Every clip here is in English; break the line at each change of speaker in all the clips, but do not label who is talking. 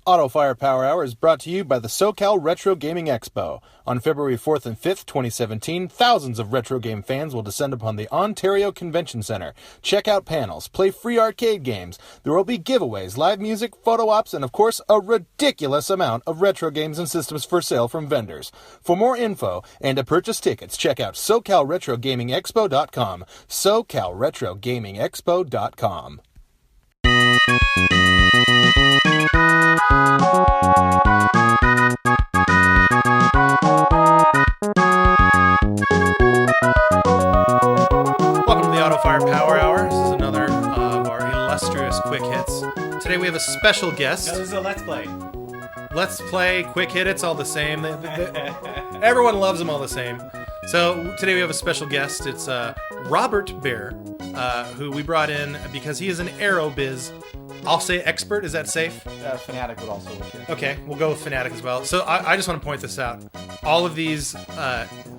AutoFire Power Hour is brought to you by the SoCal Retro Gaming Expo. On February 4th and 5th, 2017, thousands of retro game fans will descend upon the Ontario Convention Center. Check out panels, play free arcade games. There will be giveaways, live music, photo ops, and of course, a ridiculous amount of retro games and systems for sale from vendors. For more info and to purchase tickets, check out SoCalRetroGamingExpo.com. SoCalRetroGamingExpo.com.
Welcome to the AutoFire Power Hour. This is another of our illustrious quick hits. Today we have a special guest.
No, this is a Let's Play.
Let's play, quick hit, it's all the same. Everyone loves them all the same. So today we have a special guest. It's Robert Bear, who we brought in because he is an Aerobiz, I'll say expert. Is that safe?
Fanatic would also work here.
Okay, we'll go with Fanatic as well. So I just want to point this out. All of these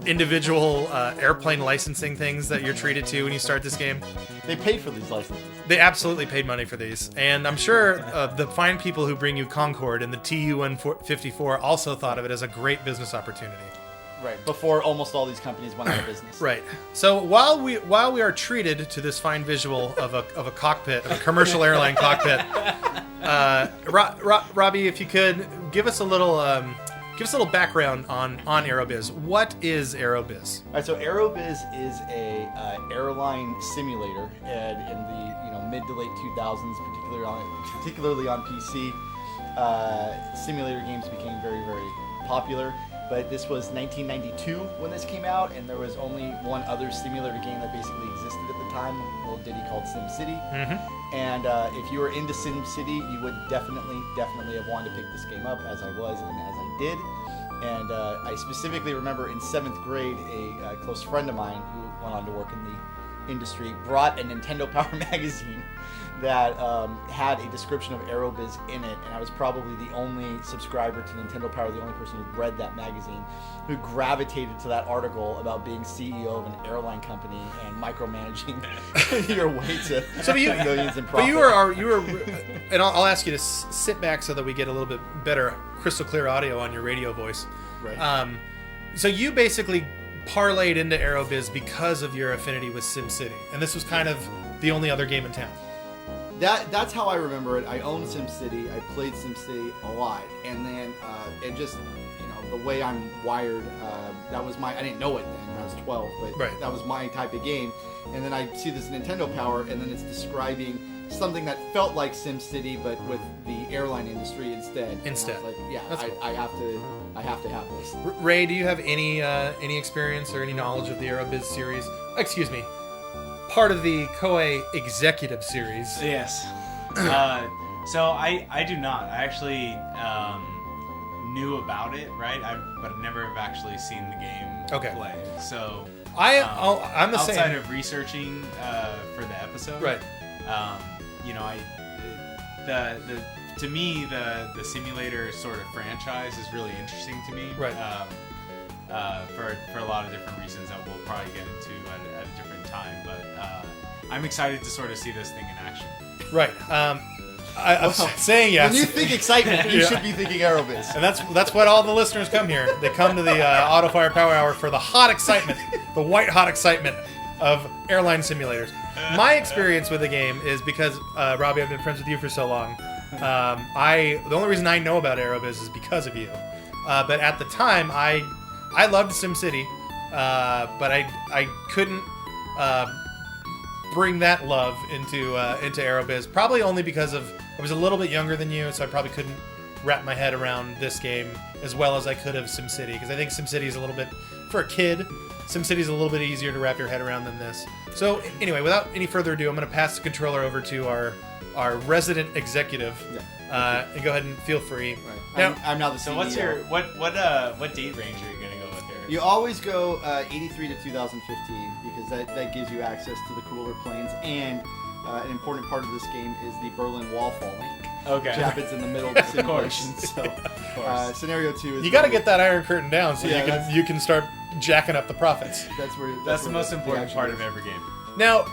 individual airplane licensing things that you're treated to when you start this game,
They paid for these licenses.
they absolutely paid money for these. And I'm sure the fine people who bring you Concorde and the TU-154 also thought of it as a great business opportunity.
Right, before almost all these companies went out of business.
Right. So while we are treated to this fine visual of a cockpit, of a commercial airline cockpit, Robbie, if you could give us a little background on Aerobiz. What is Aerobiz?
All right, so Aerobiz is a airline simulator, and in the mid to late 2000s, particularly on PC, simulator games became very, very popular. But this was 1992 when this came out, and there was only one other simulator game that basically existed at the time, a little ditty called SimCity.
Mm-hmm.
And if you were into SimCity, you would definitely have wanted to pick this game up, as I was and as I did. And I specifically remember in 7th grade, a close friend of mine who went on to work in the industry brought a Nintendo Power magazine that had a description of Aerobiz in it, and I was probably the only subscriber to Nintendo Power, the only person who read that magazine, who gravitated to that article about being CEO of an airline company and micromanaging your way to millions in profit.
But you were, and I'll ask you to sit back so that we get a little bit better, crystal clear audio on your radio voice.
Right.
So you basically parlayed into Aerobiz because of your affinity with SimCity, and this was kind of the only other game in town.
That's how I remember it. I owned SimCity. I played SimCity a lot, and then it just the way I'm wired. That was I didn't know it then. I was 12, but
right.
That was my type of game. And then I see this Nintendo Power, and then it's describing something that felt like SimCity, but with the airline industry instead. And I was like, yeah, cool. I have to have this.
Ray, do you have any experience or any knowledge of the Aerobiz series? Excuse me. Part of the Koei executive series.
Yes. So I do not. I actually knew about it, right? But never have actually seen the game play. So
I'm the same.
Outside of researching for the episode,
right?
To me the simulator sort of franchise is really interesting to me,
right?
For a lot of different reasons that we'll probably get into at a different time, but I'm excited to sort of see this thing in action.
Right. I'm saying yes.
When you think excitement, you should be thinking Aerobiz.
And that's what all the listeners come here. They come to the AutoFire Power Hour for the hot excitement, the white hot excitement of airline simulators. My experience with the game is because, Robbie, I've been friends with you for so long. The only reason I know about Aerobiz is because of you. But at the time, I loved SimCity, but I couldn't bring that love into Aerobiz. Probably only because I was a little bit younger than you, so I probably couldn't wrap my head around this game as well as I could have SimCity. Because I think SimCity is a little bit, for a kid, SimCity is a little bit easier to wrap your head around than this. So anyway, without any further ado, I'm going to pass the controller over to our resident executive.
Yeah.
And go ahead and feel free.
Right.
Now,
I'm now the CEO.
So what date range are you going to go with here?
You always go 83 to 2015 because that gives you access to the cooler planes, and an important part of this game is the Berlin Wall falling.
Okay.
Which happens in the middle of the simulation. So, scenario 2 is...
You got to get that Iron Curtain down so you can start jacking up the profits.
That's
the most important part of every game.
Now,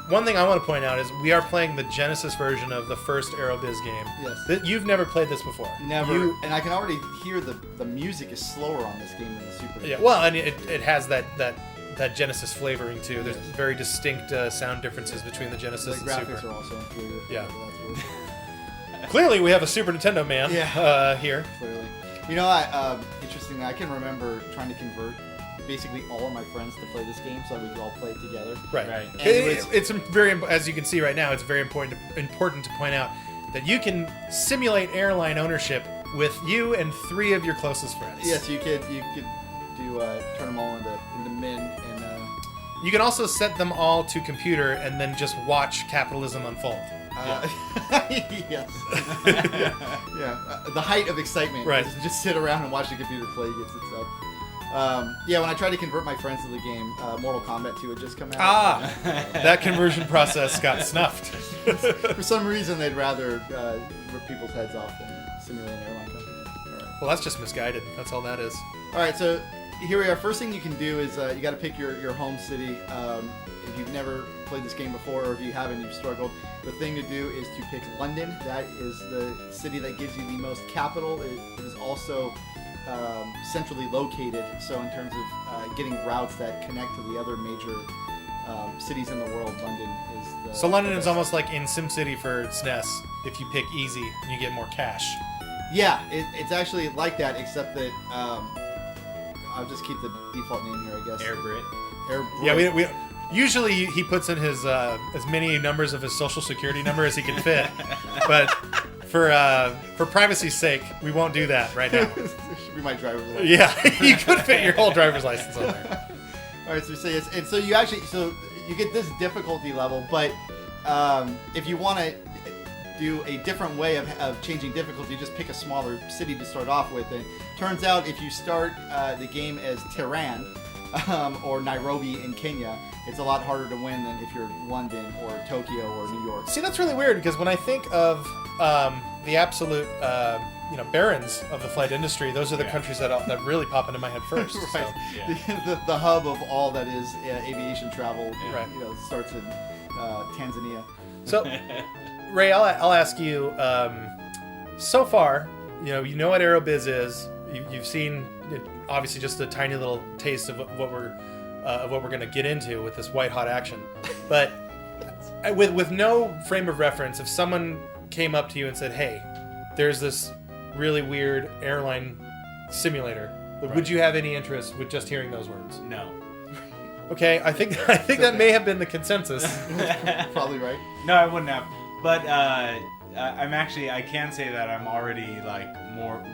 one thing I want to point out is we are playing the Genesis version of the first Aerobiz game.
Yes.
You've never played this before.
Never. And I can already hear the music is slower on this game than the Super.
Yeah. Well, and it has that Genesis flavoring too. There's very distinct sound differences between the Genesis and Super.
The graphics are also inferior.
Yeah. Clearly, we have a Super Nintendo man here.
Clearly. Interestingly, I can remember trying to convert basically all of my friends to play this game so we could all play it together.
Right.
And
It's very, as you can see right now, it's very important to point out that you can simulate airline ownership with you and 3 of your closest friends.
Yes, you could do turn them all into men and.
You can also set them all to computer and then just watch capitalism unfold.
Yes. The height of excitement is just sit around and watch the computer play against itself. When I tried to convert my friends to the game, Mortal Kombat 2 had just come out.
That conversion process got snuffed.
For some reason, they'd rather rip people's heads off than simulate an airline company. All right.
Well, that's just misguided. That's all that is.
All right, so here we are. First thing you can do is you got to pick your home city. If you've never played this game before, or if you haven't, you've struggled. The thing to do is to pick London. That is the city that gives you the most capital. It is also centrally located, so in terms of getting routes that connect to the other major cities in the world, London is the...
So London is almost like in SimCity for SNES. If you pick easy, you get more cash.
Yeah, it's actually like that, except that I'll just keep the default name here, I guess.
Airbrit.
Yeah, we usually he puts in his as many numbers of his social security number as he can fit, but for privacy's sake, we won't do that right now.
Should be my driver's license.
Yeah, you could fit your whole driver's license on there.
All right, so we say yes, and so you get this difficulty level, but if you want to do a different way of changing difficulty, just pick a smaller city to start off with. And turns out if you start the game as Tehran or Nairobi in Kenya, it's a lot harder to win than if you're London or Tokyo or New York.
See, that's really weird because when I think of the absolute barons of the flight industry, those are the countries that really pop into my head first.
Right.
So.
The hub of all that is aviation travel.
Right.
Starts in Tanzania.
So, Ray, I'll ask you. So far, you know what Aerobiz is. You've seen obviously just a tiny little taste of what we're going to get into with this white hot action. But with no frame of reference, if someone came up to you and said, "Hey, there's this really weird airline simulator," would you have any interest with just hearing those words?
No.
Okay, I think that may have been the consensus.
Probably right.
No, I wouldn't have. But I can say that I'm already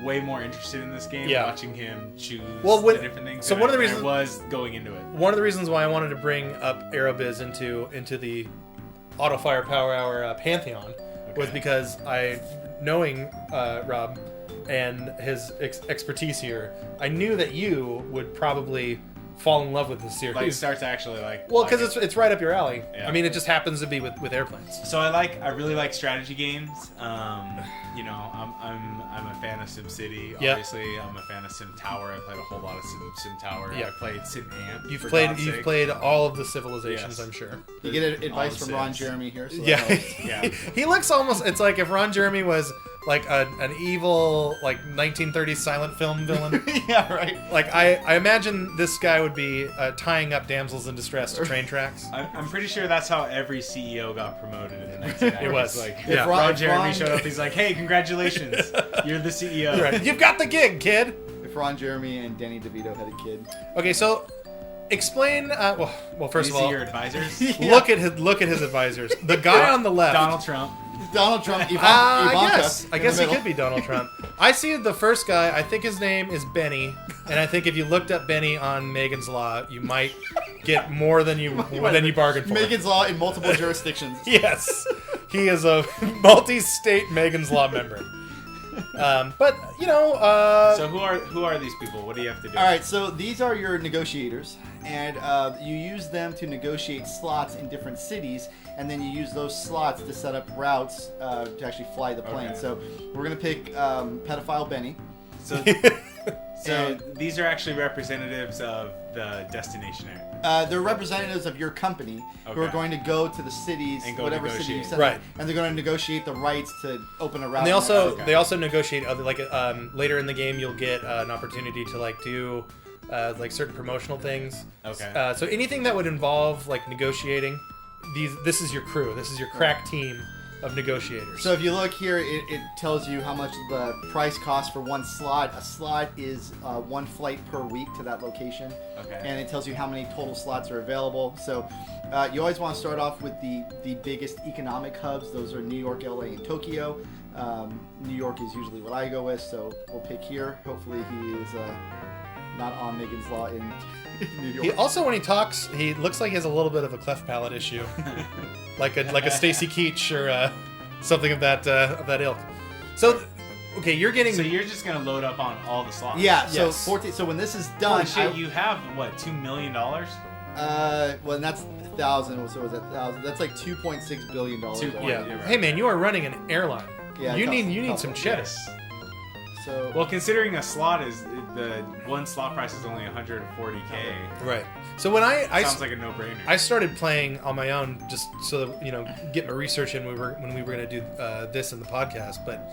way more interested in this game.
Yeah.
Watching him choose
the
different things.
So one of the reasons
I was going into it.
One of the reasons why I wanted to bring up Aerobiz into the Auto Fire Power Hour pantheon was because knowing Rob and his expertise here, I knew that you would probably fall in love with the series.
Start to actually
because it's right up your alley.
Yeah.
I mean, it just happens to be with airplanes.
So I really like strategy games. I'm a fan of SimCity. Obviously, I'm a fan of Sim Tower. I played a whole lot of Sim Tower.
Yeah.
I played Sim Amp.
You've played all of the civilizations, yes. I'm sure.
You get advice from Ron Jeremy here. So
yeah. He looks almost. It's like if Ron Jeremy was like an evil 1930s silent film villain.
Yeah, right.
I imagine this guy would be tying up damsels in distress to train tracks.
I'm pretty sure that's how every CEO got promoted in the 1990s.
It was
Ron Jeremy showed up. He's like, "Hey, congratulations, you're the CEO.
Right. You've got the gig, kid."
If Ron Jeremy and Danny DeVito had a kid.
Okay, so explain. Well, first of all,
your advisors.
Yeah. Look at his advisors. The guy on the left,
Donald Trump, Ivanka.
I guess he could be Donald Trump. I see the first guy. I think his name is Benny, and I think if you looked up Benny on Megan's Law, you might get more than you bargained for.
Megan's Law in multiple jurisdictions.
Yes, he is a multi-state Megan's Law member. But
so who are these people? What do you have to do?
All right, so these are your negotiators, and you use them to negotiate slots in different cities, and then you use those slots to set up routes to actually fly the plane.
Okay.
So we're gonna pick pedophile Benny.
So So these are actually representatives of the destination area.
They're representatives of your company who are going to go to the cities,
And go
whatever
negotiate.
city you send
Right.
them, and they're going to negotiate the rights to open a route.
And they
in
also
that
they also negotiate other later in the game you'll get an opportunity to do certain promotional things.
Okay.
So anything that would involve negotiating, this is your crew. This is your crack team of negotiators.
So if you look here, it tells you how much the price costs for one slot. A slot is one flight per week to that location.
Okay.
And it tells you how many total slots are available. So you always want to start off with the biggest economic hubs. Those are New York, LA, and Tokyo. New York is usually what I go with, so we'll pick here. Hopefully he is not on Megan's Law in New York.
He also, when he talks, he looks like he has a little bit of a cleft palate issue, like a Stacy Keach or something of that ilk. So, okay, you're getting.
So you're just gonna load up on all the slots.
Yeah. So
Yes.
14. So when this is done,
Holy shit! You have what, $2 million?
well, and that's 1,000. So was that 1,000? That's like $2.6 billion.
Yeah.
Right.
Hey man, you are running an airline.
Yeah,
You
it's
need some cheddar.
Yes.
So
Well, considering a slot is the one slot price is only 140K.
Right. So when I
Sounds like a no-brainer.
I started playing on my own just so that get my research in when we were going to do this in the podcast. But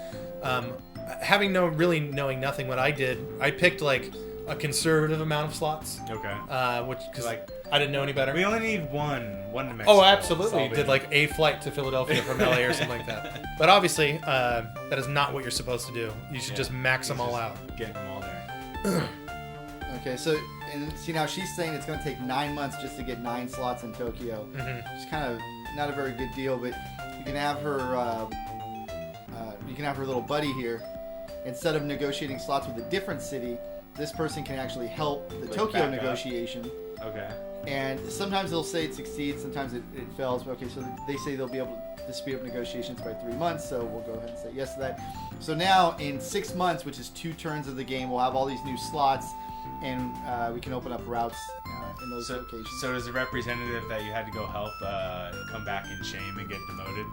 knowing nothing, what I did, I picked a conservative amount of slots,
Okay.
which because I didn't know any better.
We only need one to Mexico.
Oh, absolutely!
Solve it.
Did a flight to Philadelphia from LA or something like that. But obviously, that is not what you're supposed to do. You should just max them all out.
Getting them all there.
okay. So and see now she's saying it's going to take 9 months just to get 9 slots in Tokyo.
Mm-hmm.
It's kind of not a very good deal, but you can have her. You can have her little buddy here. Instead of negotiating slots with a different city, this person can actually help the Tokyo
back up.
negotiation.
Okay.
And sometimes they'll say it succeeds, sometimes it fails. But okay, so they say they'll be able to speed up negotiations by 3 months, so we'll go ahead and say yes to that. So now in 6 months, which is 2 turns of the game, we'll have all these new slots, and we can open up routes in those locations.
So does the representative that you had to go help come back in shame and get demoted?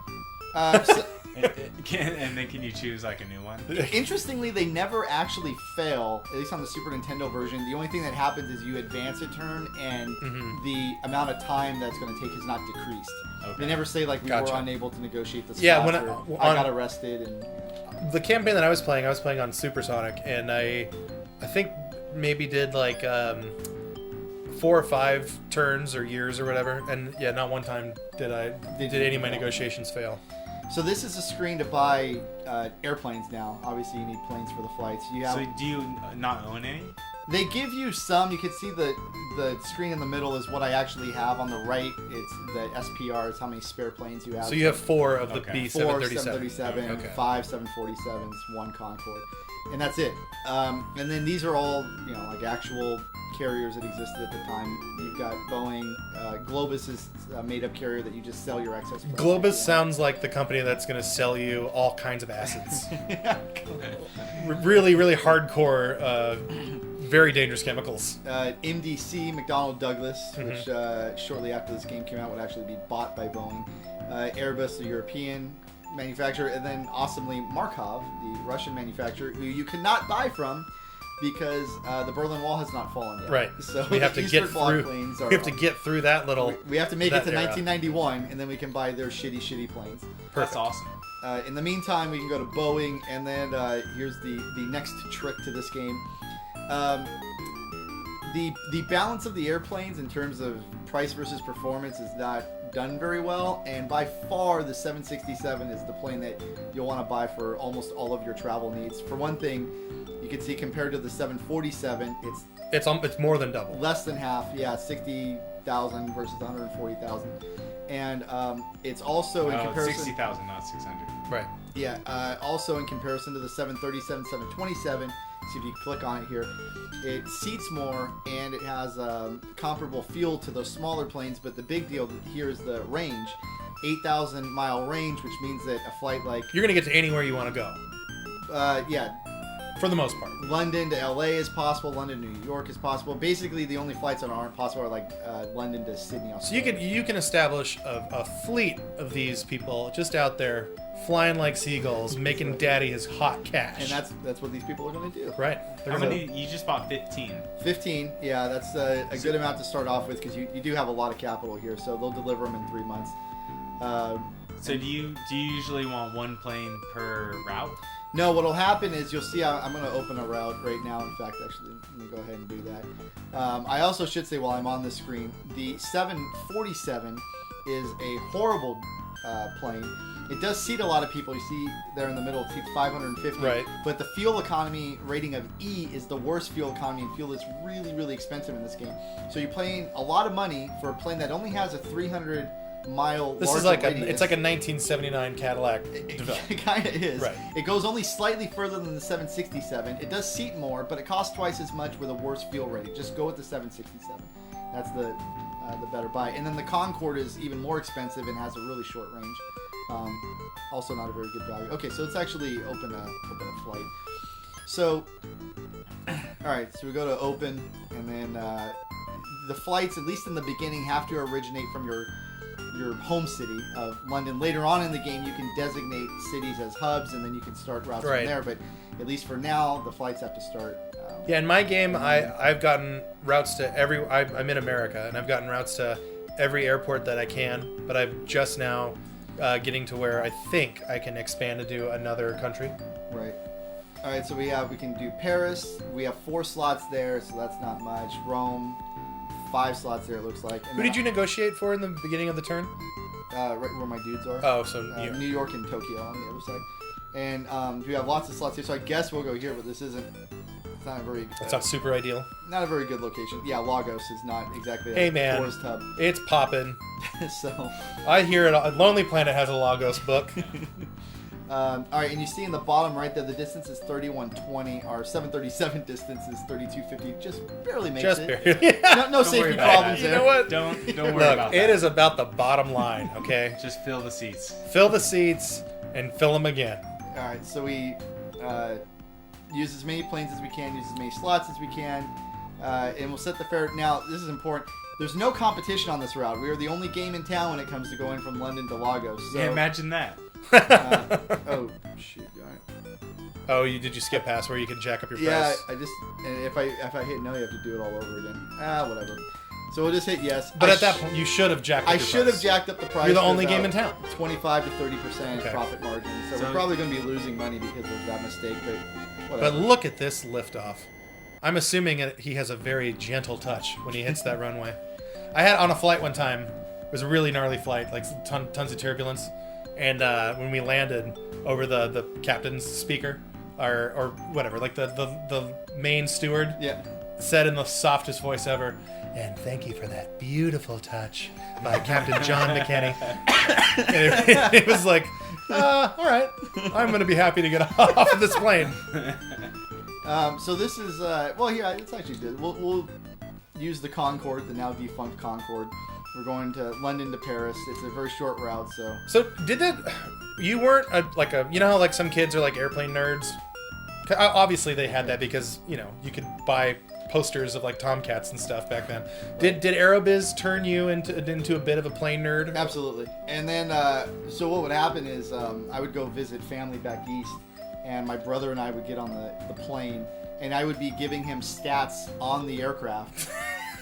And then can you choose a new one?
Interestingly, they never actually fail, at least on the Super Nintendo version. The only thing that happens is you advance a turn, and the amount of time that's going to take is not decreased.
Okay.
They never say we
Gotcha.
were unable to negotiate the slots.
Yeah, when
I got arrested and
the campaign that I was playing on Supersonic, and I think maybe did 4 or 5 turns or years or whatever, and yeah, not one time did any of my negotiations fail.
So this is a screen to buy airplanes now. Obviously, you need planes for the flights.
So do you not own any?
They give you some. You can see the screen in the middle is what I actually have. On the right, it's the SPR. It's how many spare planes you have.
So you have 4 of the
Okay.
4
B737.
737,
Okay.
5 747s, 1 Concorde, and that's it. And then these are all actual carriers that existed at the time. You've got Boeing. Globus is a made-up carrier that you just sell your excess price.
Globus sounds like the company that's going to sell you all kinds of acids. Really, really hardcore, very dangerous chemicals.
MDC, McDonnell Douglas, which shortly after this game came out would actually be bought by Boeing. Aerobiz, the European manufacturer, and then awesomely Markov, the Russian manufacturer, who you cannot buy from because the Berlin Wall has not fallen yet.
Right.
So
we have to get
Eastern Bloc
through.
planes
We have to get through that little.
We have to make it to
that era.
1991, and then we can buy their shitty planes.
That's awesome.
In the meantime, we can go to Boeing, and then here's the next trick to this game. The balance of the airplanes in terms of price versus performance is not done very well, and by far the 767 is the plane that you'll want to buy for almost all of your travel needs. For one thing, you can see compared to the 747,
It's more than double.
less than half. Yeah, 60,000 versus 140,000, and it's also in comparison.
60,000, not 600.
Right.
Yeah, also in comparison to the 737, 727, see if you click on it here, it seats more and it has comparable fuel to those smaller planes, but the big deal here is the range. 8,000 mile range, which means that a flight like...
You're going to get to anywhere you want to go.
Yeah,
For the most part.
London to LA is possible, London to New York is possible. Basically, the only flights that aren't possible are like London to Sydney,
So
Australia.
you can establish a fleet of these people just out there flying like seagulls, making daddy his hot cash.
And that's what these people are going to do.
Right.
How many? You just bought 15.
15, yeah, that's a good amount to start off with because you do have a lot of capital here, so they'll deliver them in 3 months.
So do you usually want one plane per route?
No, what'll happen is you'll see. I'm going to open a route right now. In fact, actually, let me go ahead and do that. I also should say while I'm on the screen, the 747 is a horrible plane. It does seat a lot of people. You see there in the middle, it seats 550.
Right.
But the fuel economy rating of E is the worst fuel economy, and fuel is really, really expensive in this game. So you're paying a lot of money for a plane that only has a 300-mile.
This is like it's like a 1979 Cadillac.
It kind of is.
Right.
It goes only slightly further than the 767. It does seat more, but it costs twice as much with a worse fuel rating. Just go with the 767. That's the better buy. And then the Concorde is even more expensive and has a really short range. Also not a very good value. Okay, so let's actually open a flight. So, all right, so we go to open, and then the flights, at least in the beginning, have to originate from your home city of London. Later on in the game, you can designate cities as hubs, and then you can start routes from there. But at least for now, the flights have to start.
Yeah, in my game, I've gotten routes to every. I'm in America, and I've gotten routes to every airport that I can. But I'm just now getting to where I think I can expand to do another country.
Right. All right. So we can do Paris. We have 4 slots there, so that's not much. Rome, 5 slots there. It looks like. And
who did you negotiate for in the beginning of the turn?
Right where my dudes are.
Oh, so
New York and Tokyo on the other side. And we have lots of slots here, so I guess we'll go here. But this isn't. It's not a very.
It's not super ideal.
Not a very good location. Yeah, Lagos is not exactly a
hey man,
tourist hub.
It's poppin'.
So
I hear it. Lonely Planet has a Lagos book.
All right, and you see in the bottom right there, the distance is 3120. Our 737 distance is 3250. Just barely makes
Just
it.
barely.
No safety problems
You
there.
know what?
Don't worry
Look,
about that.
it is about the bottom line. Okay.
Just fill the seats.
Fill the seats and fill them again.
All right, so we use as many planes as we can, use as many slots as we can, and we'll set the fare. Now, this is important. There's no competition on this route. We are the only game in town when it comes to going from London to Lagos. So,
Yeah, imagine that.
oh shoot! All right.
Oh, did you skip past where you can jack up your
Yeah,
price?
I just and if I hit no, you have to do it all over again. Whatever. So we'll just hit yes.
But at that point, you should have jacked up
I
your
should
price.
have jacked up the price.
You're the only game in town.
25 to 30% profit margin. So we're probably going to be losing money because of that mistake. But whatever.
But look at this liftoff. I'm assuming he has a very gentle touch when he hits that runway. I had on a flight one time. It was a really gnarly flight, like tons of turbulence. And when we landed over the captain's speaker, or whatever, like the main steward said in the softest voice ever, "And thank you for that beautiful touch by Captain John McKenney." And it was like, all right, I'm going to be happy to get off of this plane.
So this is, well, here, it's actually good. We'll use the Concorde, the now defunct Concorde. We're going to London to Paris. It's a very short route, so.
So did it? You weren't you know how like some kids are like airplane nerds? Obviously they had that because you could buy posters of like Tomcats and stuff back then. Right. Did Aerobiz turn you into a bit of a plane nerd?
Absolutely. And then so what would happen is I would go visit family back east, and my brother and I would get on the plane, and I would be giving him stats on the aircraft.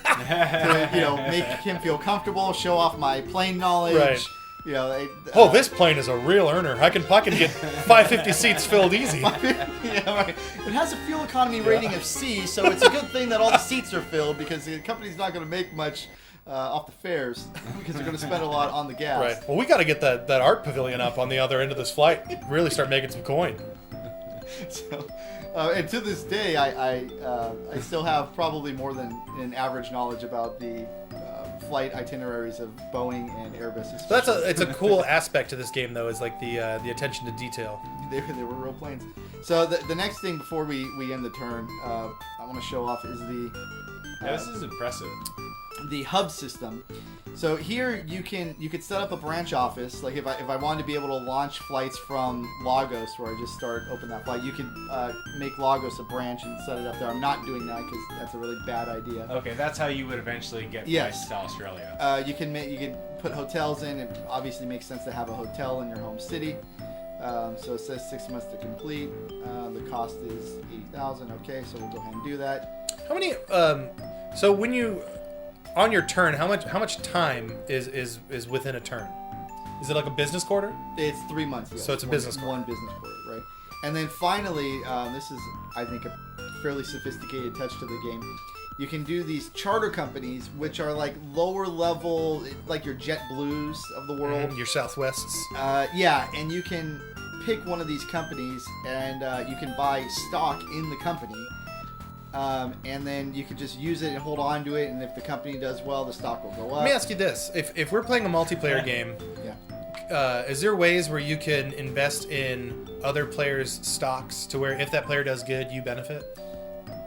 To, make him feel comfortable, show off my plane knowledge.
Right. This plane is a real earner. I can get 550 seats filled easy.
Yeah, right. It has a fuel economy rating of C, so it's a good thing that all the seats are filled because the company's not going to make much off the fares because they're going to spend a lot on the gas.
Right. Well, we got to get that art pavilion up on the other end of this flight. Really start making some coin.
So, and to this day, I still have probably more than an average knowledge about the flight itineraries of Boeing and Airbus.
So it's a cool aspect to this game, though, is like the attention to detail.
They were real planes. So the next thing before we end the turn, I want to show off is
this is impressive.
The hub system. So here you could set up a branch office. Like if I wanted to be able to launch flights from Lagos, where I just open that flight, you could make Lagos a branch and set it up there. I'm not doing that because that's a really bad idea.
Okay, that's how you would eventually get flights to Australia.
You could put hotels in. It obviously makes sense to have a hotel in your home city. So it says 6 months to complete. The cost is $80,000. Okay, so we'll go ahead and do that.
How many? So when you on your turn, how much time is within a turn? Is it like a business quarter?
It's 3 months. Yes.
So it's a business quarter.
One business quarter, right? And then finally, this is I think a fairly sophisticated touch to the game. You can do these charter companies, which are like lower level, like your JetBlues of the world.
Your Southwests.
Yeah, and you can pick one of these companies, and you can buy stock in the company, and then you can just use it and hold on to it. And if the company does well, the stock will go up.
Let me ask you this: if we're playing a multiplayer game, is there ways where you can invest in other players' stocks to where if that player does good, you benefit?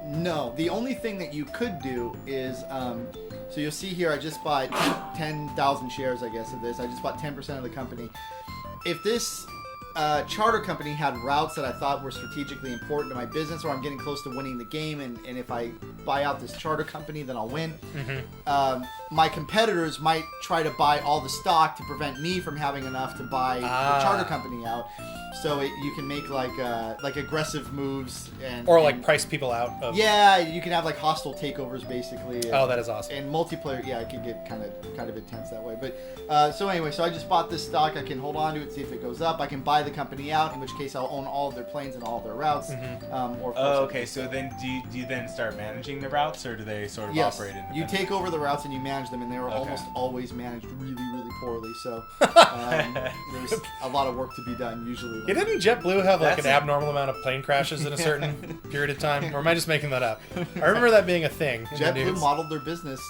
No, the only thing that you could do is, so you'll see here, I just bought 10,000 shares, I guess, of this. I just bought 10% of the company. If this charter company had routes that I thought were strategically important to my business, or I'm getting close to winning the game, and if I buy out this charter company, then I'll win. My competitors might try to buy all the stock to prevent me from having enough to buy the charter company out. So you can make like aggressive moves and
price people out of...
Yeah, you can have like hostile takeovers basically.
That is awesome.
And multiplayer, yeah, it can get kind of intense that way. But so anyway, so I just bought this stock. I can hold on to it, see if it goes up. I can buy the company out, in which case I'll own all of their planes and all of their routes.
Okay. So then do you then start managing the routes, or do they sort of operate independently?
You take over the routes and you manage them, and they were almost always managed really, really poorly. So there's a lot of work to be done usually.
Yeah, didn't JetBlue have like an abnormal amount of plane crashes in a certain period of time? Or am I just making that up? I remember that being a thing.
JetBlue modeled their business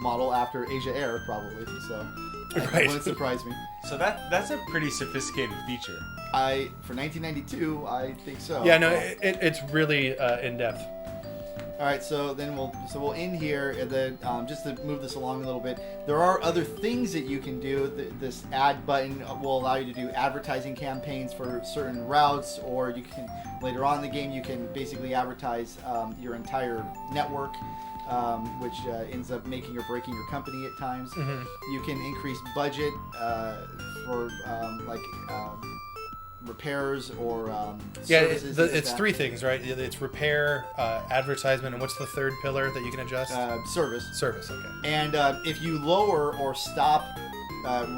model after Asia Air, probably. So it wouldn't surprise me.
So that's a pretty sophisticated feature.
For 1992, I think so.
Yeah, no, it's really in depth.
All right, so then we'll end here, and then just to move this along a little bit, there are other things that you can do. This add button will allow you to do advertising campaigns for certain routes, or you can later on in the game you can basically advertise your entire network, which ends up making or breaking your company at times. You can increase budget for repairs or services.
It's three things, right? It's repair, advertisement, and what's the third pillar that you can adjust?
Service,
okay.
And if you lower or stop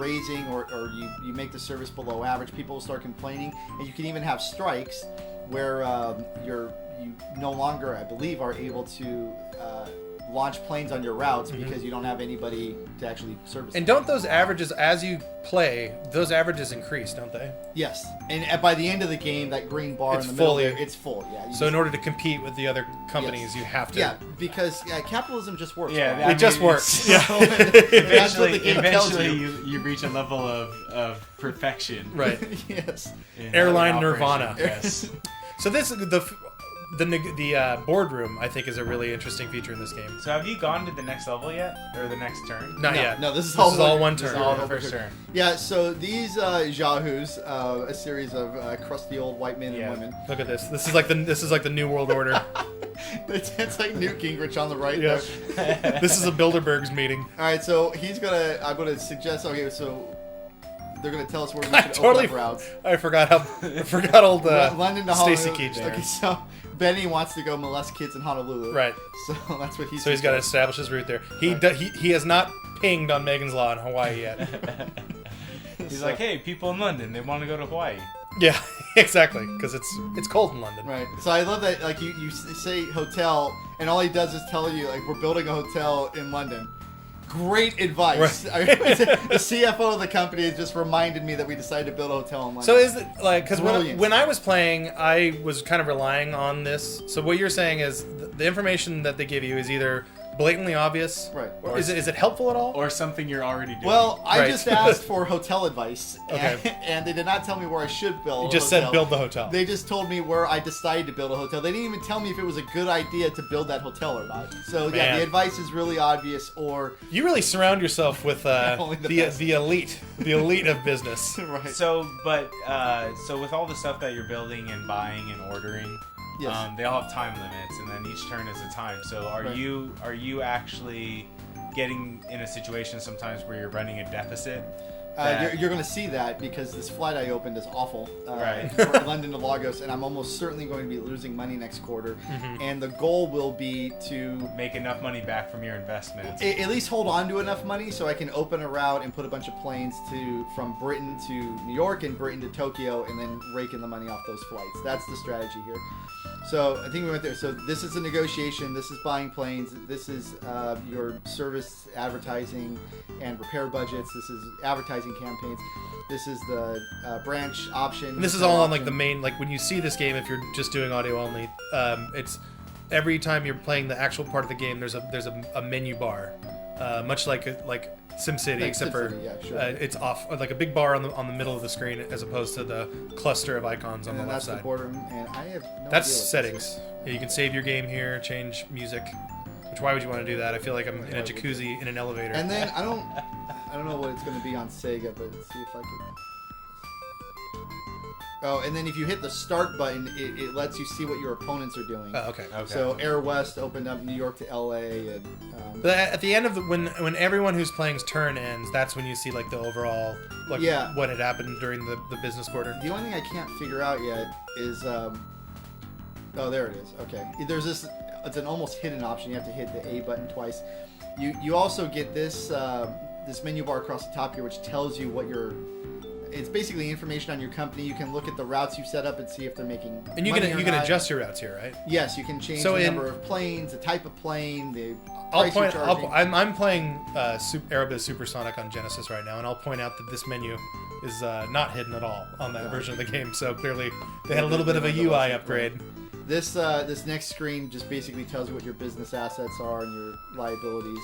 raising or you make the service below average, people will start complaining, and you can even have strikes where you no longer, I believe, are able to launch planes on your routes because you don't have anybody to actually service
And
them.
don't those averages, as you play, those averages increase, don't they?
Yes, and by the end of the game, that green bar in the middle there, it's full. Yeah.
So in order to compete with the other companies, you have to.
Yeah, because capitalism just works.
Yeah, it just works.
Yeah.
Eventually,
you reach a level of perfection.
Right.
Yes.
Airline Nirvana.
Yes.
So this the boardroom, I think, is a really interesting feature in this game.
So have you gone to the next level yet, or the next turn?
Not yet.
No, this is all
one turn.
This is all the first turn.
Yeah. So these Yahoos, a series of crusty old white men and women.
Look at this. This is like the New World Order.
It's like Newt Gingrich on the right.
Yeah. This is a Bilderberg's meeting.
All right. So I'm gonna suggest. Okay. So they're gonna tell us where we should open up routes.
I forgot old
London to Honolulu.
Stacy Keach.
Okay, so Benny wants to go molest kids in Honolulu.
Right.
So that's what he's.
So he's got to establish his route there. He has not pinged on Megan's Law in Hawaii yet.
He's like, hey, people in London, they want to go to Hawaii.
Yeah, exactly, because it's cold in London.
Right. So I love that, like you say hotel, and all he does is tell you like we're building a hotel in London. Great advice. Right. The CFO of the company has just reminded me that we decided to build a hotel in London.
So is it like, because when I was playing, I was kind of relying on this. So what you're saying is the information that they give you is either blatantly obvious,
right?
Or is it helpful at all,
or something you're already doing?
Well, I just asked for hotel advice, and they did not tell me where I should build.
You just said build the hotel.
They just told me where I decided to build a hotel. They didn't even tell me if it was a good idea to build that hotel or not. So yeah, the advice is really obvious. Or
you really surround yourself with the elite of business.
Right.
So with all the stuff that you're building and buying and ordering.
Yes.
They all have time limits, and then each turn is a time. So are you actually getting in a situation sometimes where you're running a deficit?
You're going to see that because this flight I opened is awful.
Right.
From London to Lagos, and I'm almost certainly going to be losing money next quarter.
Mm-hmm.
And the goal will be to
make enough money back from your investments.
At least hold on to enough money so I can open a route and put a bunch of planes from Britain to New York and Britain to Tokyo, and then rake in the money off those flights. That's the strategy here. So I think we went there. So this is a negotiation. This is buying planes. This is your service advertising and repair budgets. This is advertising campaigns. This is the branch option.
And this is all on like the main, like when you see this game, if you're just doing audio only, it's every time you're playing the actual part of the game, there's a menu bar, much like SimCity, except for it's off, like a big bar on the middle of the screen as opposed to the cluster of icons on the left side.
That's the boardroom, and I have no
That's
idea what
settings. Yeah, you can save your game here, change music. Which why would you want to do that? I feel like I'm in a jacuzzi in an elevator.
And then I don't know what it's going to be on Sega, but let's see if I can. Oh, and then if you hit the start button, it lets you see what your opponents are doing.
Oh, okay.
So Air West opened up New York to LA, and
but at the end of when everyone who's playing's turn ends, that's when you see like the overall what had happened during the business quarter.
The only thing I can't figure out yet is oh, there it is. Okay, there's this. It's an almost hidden option. You have to hit the A button twice. You also get this this menu bar across the top here, which tells you what your. It's basically information on your company. You can look at the routes you've set up and see if they're making.
And you can adjust your routes here, right?
Yes, you can change the number of planes, the type of plane, the
I'm playing Aerobiz Supersonic on Genesis right now, and I'll point out that this menu is not hidden at all on that version of the game. So clearly, they had a little bit of a UI upgrade.
This next screen just basically tells you what your business assets are and your liabilities.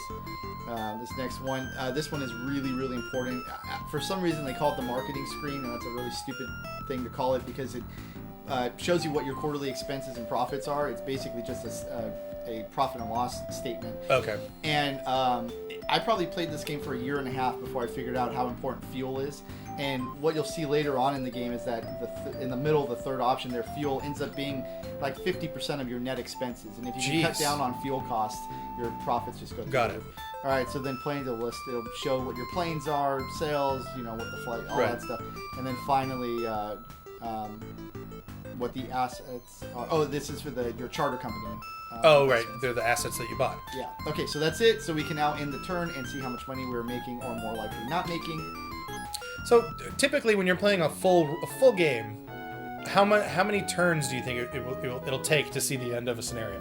This next one, this one is really, really important. For some reason, they call it the marketing screen, and that's a really stupid thing to call it because it shows you what your quarterly expenses and profits are. It's basically just a profit and loss statement.
Okay.
And I probably played this game for a year and a half before I figured out how important fuel is. And what you'll see later on in the game is that in the middle of the third option there, fuel ends up being like 50% of your net expenses. And if you can cut down on fuel costs, your profits just go through.
Got it.
All right, so then planes will list. It'll show what your planes are, sales, what the flight, all that stuff. And then finally, what the assets are. Oh, this is for your charter company.
Right. They're the assets that you bought.
Yeah. Okay, so that's it. So we can now end the turn and see how much money we're making or more likely not making.
So typically, when you're playing a full game, how many turns do you think it'll take to see the end of a scenario?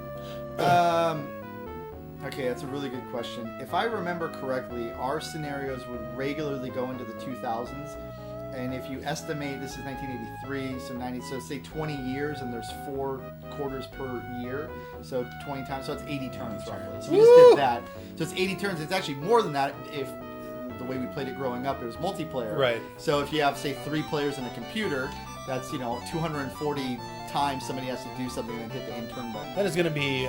Okay, that's a really good question. If I remember correctly, our scenarios would regularly go into the 2000s, and if you estimate this is 1983, so say 20 years, and there's 4 quarters per year, so 20 times, so it's 80 turns roughly. So we just did that. So it's 80 turns. It's actually more than that if the way we played it growing up, it was multiplayer.
Right.
So if you have, say, 3 players in a computer, that's 240 times somebody has to do something and hit the end turn button.
That is going to be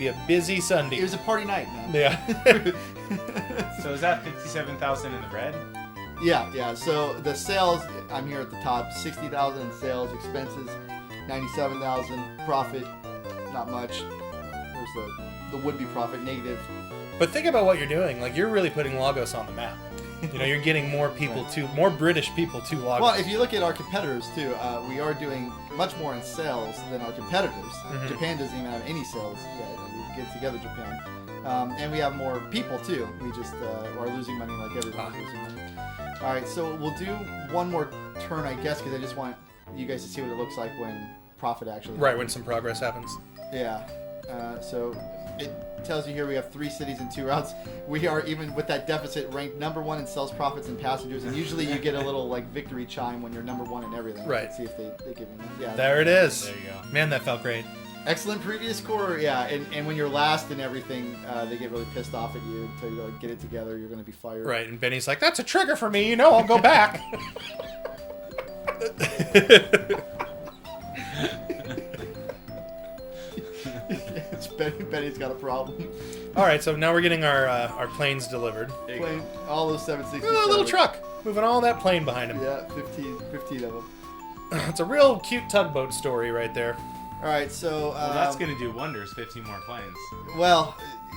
a busy Sunday.
It was a party night, man.
Yeah.
So is that 57,000 in the red?
Yeah. So the sales, I'm here at the top. 60,000 in sales, expenses, 97,000 profit, not much. There's the would-be profit, negative.
But think about what you're doing. Like, you're really putting Lagos on the map. You're getting more people more British people to Lagos.
Well, if you look at our competitors too, we are doing much more in sales than our competitors. Mm-hmm. Japan doesn't even have any sales yet. We get together, Japan, and we have more people too. We just are losing money like everyone's losing money. All right, so we'll do one more turn, I guess, because I just want you guys to see what it looks like when profit actually happens.
When some progress happens.
Yeah. So it tells you here we have 3 cities and 2 routes. We are, even with that deficit, ranked number 1 in sales, profits, and passengers. And usually you get a little victory chime when you're number 1 in everything.
Right.
See if they give you that. Yeah.
There it is.
There you go.
Man, that felt great.
Excellent previous quarter. Yeah. And when you're last in everything, they get really pissed off at you and tell you to get it together. You're going to be fired.
Right. And Benny's like, that's a trigger for me. I'll go back.
Benny's got a problem.
All right, so now we're getting our planes delivered.
All those 767.
Oh, a little truck moving all that plane behind him.
Yeah, 15 of them.
It's a real cute tugboat story right there.
All right, so
that's going to do wonders. 15 more planes.
Well,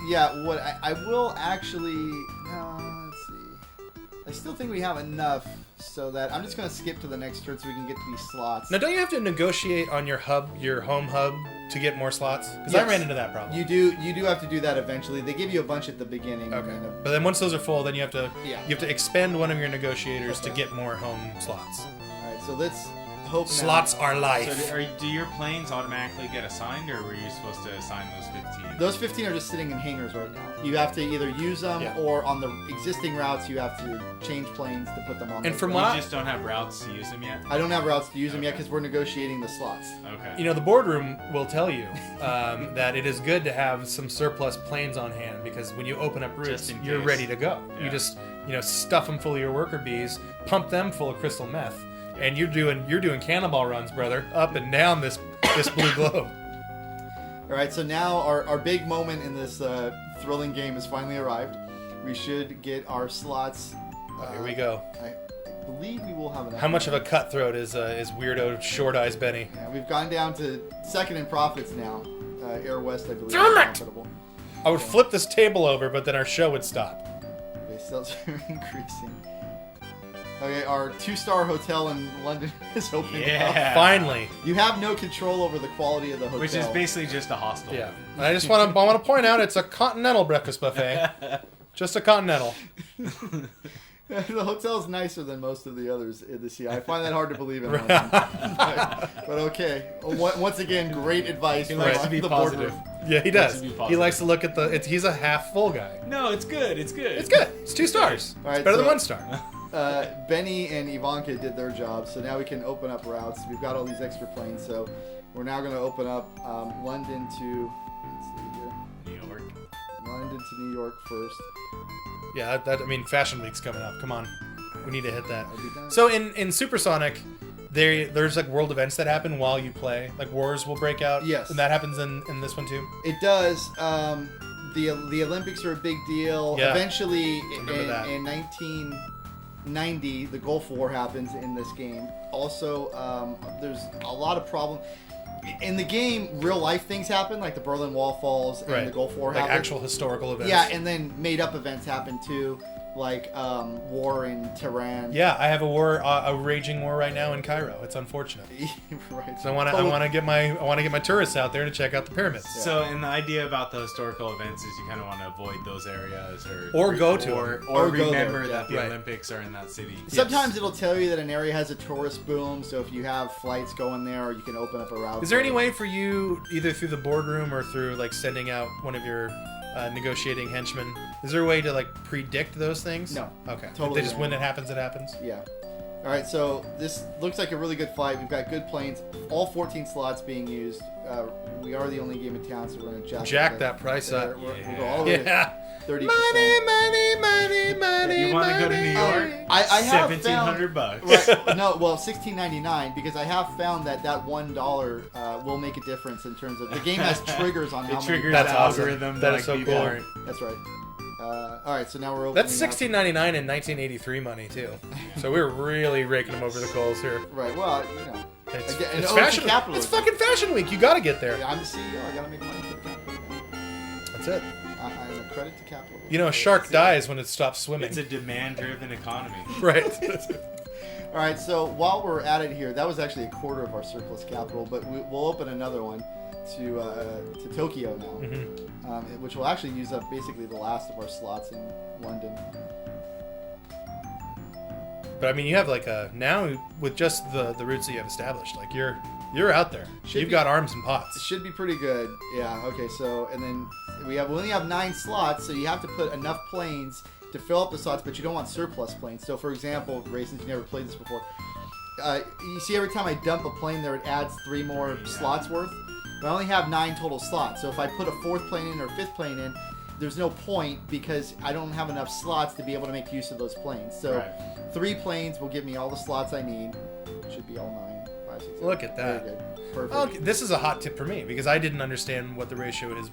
yeah. What I will actually let's see. I still think we have enough so that I'm just going to skip to the next turn so we can get to these slots.
Now, don't you have to negotiate on your home hub, to get more slots? Because I ran into that problem.
You do have to do that eventually. They give you a bunch at the beginning.
Okay. But then once those are full, then you have to expend one of your negotiators to
Okay.
get more home slots.
All right, so let's hope
Slots
now.
are life.
So do your planes automatically get assigned, or were you supposed to assign those 15?
Those 15 are just sitting in hangars right now. You have to either use them or on the existing routes you have to change planes to put them on.
And from
You
what
just don't have routes to use them yet?
I don't have routes to use them yet because we're negotiating the slots.
Okay.
the boardroom will tell you that it is good to have some surplus planes on hand, because when you open up routes,
Just in
you're
case.
ready to go.
Yeah.
You just stuff them full of your worker bees, pump them full of crystal meth, and you're doing cannonball runs, brother, up and down this blue globe.
All right, so now our big moment in this thrilling game has finally arrived. We should get our slots.
Here we go.
I believe we will have enough.
How much of a cutthroat is weirdo Short Eyes Benny?
Yeah, we've gone down to second in profits now. Air West, I believe,
Damn
is
it!
profitable.
I would flip this table over, but then our show would stop.
Okay, sales are increasing. Okay, our 2-star hotel in London is opening up.
Yeah.
Finally.
You have no control over the quality of the hotel.
Which is basically just a hostel.
Yeah. And I just want to point out it's a continental breakfast buffet. Just a continental.
The hotel's nicer than most of the others in the sea. I find that hard to believe in London. but okay. Once again, great advice
He
from
likes to be
the
positive.
boardroom.
Yeah, he does.
to be
He
positive.
likes to look at he's a half full guy.
No, it's good. It's good.
It's good. It's 2 stars.
All right,
It's better than
so-
1 star.
Benny and Ivanka did their job, so now we can open up routes. We've got all these extra planes, so we're now going to open up London to, let's see here,
New York.
London to New York first.
Yeah, Fashion Week's coming up. Come on. We need to hit that.
That'll be done.
So in Supersonic, there's like world events that happen while you play. Like wars will break out.
Yes.
And that happens in this one too.
It does. The Olympics are a big deal.
Yeah.
Eventually,
Remember that.
in 1990, the Gulf War happens in this game. Also, there's a lot of problems. In the game, real life things happen, like the Berlin Wall falls and the Gulf War
like
happen.
actual historical events.
Yeah, and then made up events happen too, like war in Tehran.
Yeah, I have a raging war right now in Cairo. It's unfortunate.
Right.
So I want to get my tourists out there to check out the pyramids.
So, and the idea about the historical events is you kind of want to avoid those areas,
Or go to
or
them.
Or go
remember
there,
that the
Right.
Olympics are in that city.
Sometimes it'll tell you that an area has a tourist boom, so if you have flights going there, you can open up a route.
Is there any way for you, either through the boardroom or through like sending out one of your negotiating henchmen, is there a way to like predict those things?
No.
Okay.
Totally
They just when it happens, it happens.
Yeah. All right, so this looks like a really good flight. We've got good planes, all 14 slots being used. We are the only game in town, so we're going to
jack that price up.
We'll go all the way
Yeah.
to 30%.
Money.
You want to go to New York?
I have
$1,700.
Right, no, well, $16.99 because I have found that $1 will make a difference in terms of the game has triggers on how
It
many.
triggers
That's
the
awesome.
algorithm.
That
that
is so
people
cool.
aren't-
That's right. All right, so now we're opening.
That's
up-
$16.99 in 1983 money too. So we're really raking them over the coals here.
Right. Well, you know.
It's,
Again,
it's
it's
fashion.
capitalism.
It's fucking Fashion Week. You got to get there.
I'm the CEO. I gotta make money for the company.
That's it.
I'm a credit to capitalism.
You know, a shark dies when it stops swimming.
It's a demand-driven economy.
Right.
All right, so while we're at it here, that was actually a quarter of our surplus capital, but we'll open another one to Tokyo now, which will actually use up basically the last of our slots in London.
But I mean, you have like now with just the routes that you have established, like you're out there. You've got arms and
It
pots.
should be pretty good. Yeah. Okay. So and then we only have 9 slots, so you have to put enough planes to fill up the slots, but you don't want surplus planes. So for example, Ray, since you never played this before, you see every time I dump a plane there, it adds 3 more slots worth. But I only have 9 total slots, so if I put a 4th plane in or 5th plane in, there's no point because I don't have enough slots to be able to make use of those planes. So
Right.
3 planes will give me all the slots I need. Should be all 9. 5, 6, 7.
Look at that.
Very good. Perfect.
Okay, this is a hot tip for me because I didn't understand what the ratio is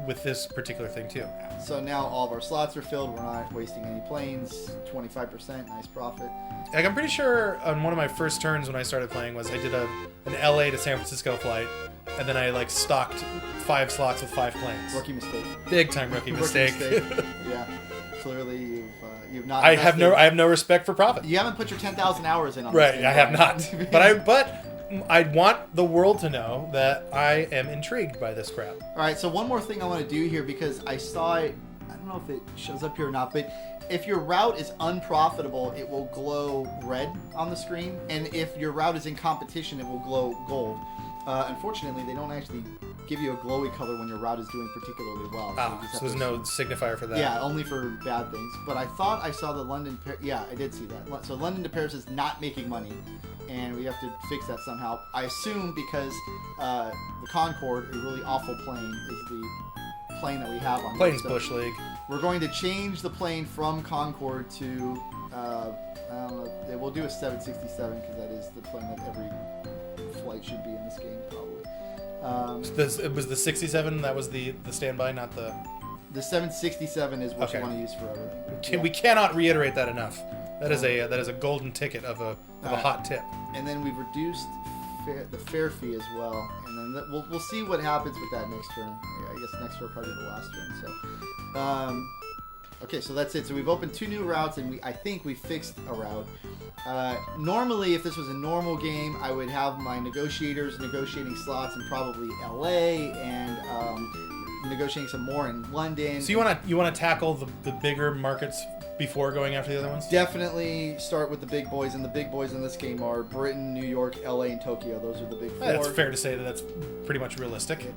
with this particular thing too.
So now all of our slots are filled. We're not wasting any planes. 25%, nice profit.
Like I'm pretty sure on one of my first turns when I started playing was I did an LA to San Francisco flight, and then I like stocked 5 slots with 5 planes.
Rookie mistake.
Big time rookie mistake.
Yeah. Clearly, you've not.
I have no respect for profit.
You haven't put your 10,000 hours in on
Right,
this game,
I have
Brian.
not. But I want the world to know that I am intrigued by this crap.
All right, so one more thing I want to do here, because I saw it. I don't know if it shows up here or not, but if your route is unprofitable, it will glow red on the screen, and if your route is in competition, it will glow gold. Unfortunately, they don't actually give you a glowy color when your route is doing particularly well.
So there's no signifier for that.
Yeah, only for bad things. But I thought I saw the London... Yeah, I did see that. So London to Paris is not making money, and we have to fix that somehow. I assume because the Concorde, a really awful plane, is the plane that we have on
Plane's
so
Bush League.
We're going to change the plane from Concorde to... I don't know. We'll do a 767 because that is the plane that every flight should be in this game, probably.
It was the 67 that was the standby, not the...
The 767 is what you want to use for everything.
We cannot reiterate that enough. That is a golden ticket of a hot tip.
And then we've reduced the fare fee as well, and then we'll see what happens with that next turn. I guess next turn probably the last turn. So, okay, so that's it. So we've opened 2 new routes, and I think we fixed a route. Normally, if this was a normal game, I would have my negotiators negotiating slots in probably LA and negotiating some more in London.
So you want to tackle the bigger markets before going after the other ones?
Definitely start with the big boys, and the big boys in this game are Britain, New York, LA, and Tokyo. Those are the big 4.
That's fair to say that's pretty much realistic.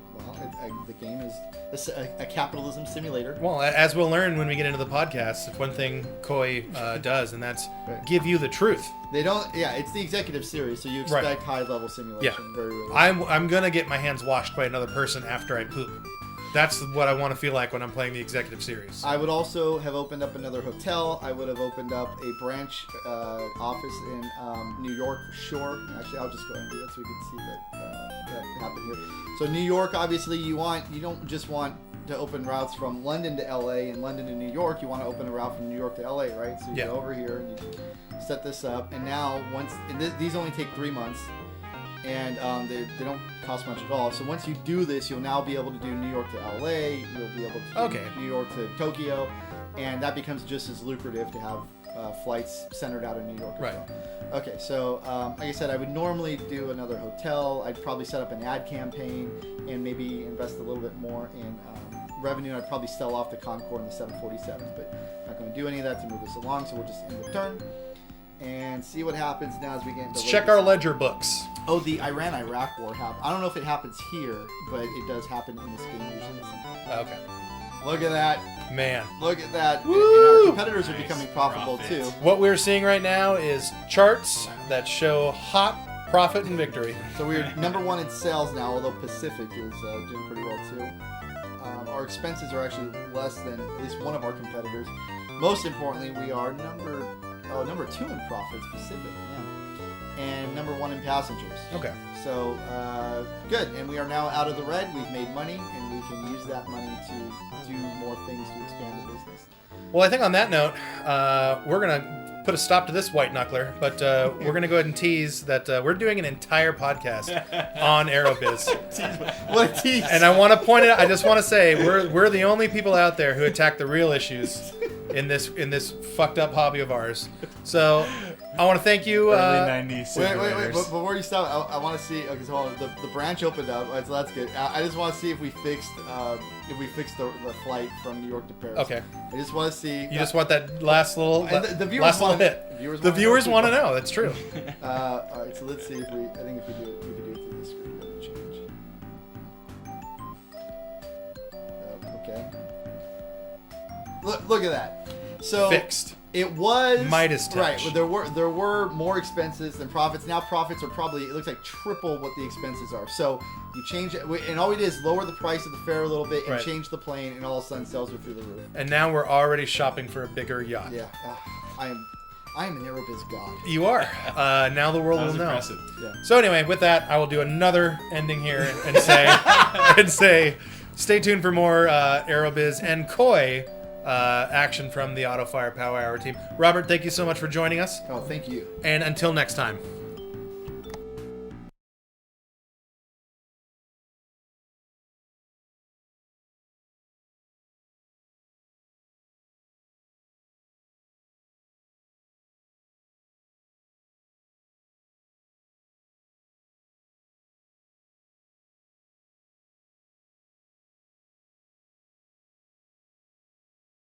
The game is a capitalism simulator.
Well, as we'll learn when we get into the podcast, one thing Koei does, and that's give you the truth.
They don't. Yeah, it's the executive series, so you expect high-level simulation.
Yeah.
Very realistic.
I'm gonna get my hands washed by another person after I poop. That's what I want to feel like when I'm playing the executive series.
I would also have opened up another hotel. I would have opened up a branch office in New York for sure. Actually, I'll just go and do that so we can see that happen here. So New York, obviously, you don't just want to open routes from London to LA and London to New York. You want to open a route from New York to LA, right? So you go over here and you set this up. And now these only take 3 months. And they don't cost much at all. So once you do this, you'll now be able to do New York to LA. You'll be able to do New York to Tokyo, and that becomes just as lucrative to have flights centered out in New York.
Right.
Well. Okay. So like I said, I would normally do another hotel. I'd probably set up an ad campaign and maybe invest a little bit more in revenue. I'd probably sell off the Concorde and the 747s, but I'm not going to do any of that to move this along. So we'll just end the turn and see what happens now as we get into.
Let's check our ledger books.
Oh, the Iran-Iraq war happened. I don't know if it happens here, but it does happen in this game usually.
Okay.
Look at that.
Man.
Look at that.
Woo!
And our competitors are becoming profitable too.
What we're seeing right now is charts that show hot profit and victory.
So we're number 1 in sales now, although Pacific is doing pretty well too. Our expenses are actually less than at least one of our competitors. Most importantly, we are number 2 in profits, Pacific, and number 1 in passengers.
Okay.
So, good. And we are now out of the red. We've made money, and we can use that money to do more things to expand the business.
Well, I think on that note, we're going to put a stop to this white knuckler, but we're going to go ahead and tease that we're doing an entire podcast on Aerobiz.
What a tease.
And I want to point it out, I just want to say, we're the only people out there who attack the real issues in this fucked up hobby of ours. So I want to thank you.
Early 90s.
Wait. Before you stop, I want to see. Okay, so hold on. The branch opened up, so that's good. I just want to see if we fixed the flight from New York to Paris.
Okay.
I just want to see.
You just want that last little
the viewers
last little
wanna,
hit. The viewers want to know. That's true.
All right, so let's see if we. I think if we do it, we can do it through this screen. Change. Okay. Look at that. So
fixed.
It was
Midas touch.
Right. There were more expenses than profits. Now profits are probably, it looks like triple what the expenses are. So you change it, and all we did is lower the price of the fare a little bit and change the plane, and all of a sudden sales are through the roof.
And now we're already shopping for a bigger yacht.
Yeah. I am an Aerobiz god.
You are. Now the world will know.
Impressive.
Yeah.
So anyway, with that, I will do another ending here and say, stay tuned for more Aerobiz and Koei action from the Auto Fire Power Hour team. Robert, thank you so much for joining us.
Oh, thank you.
And until next time.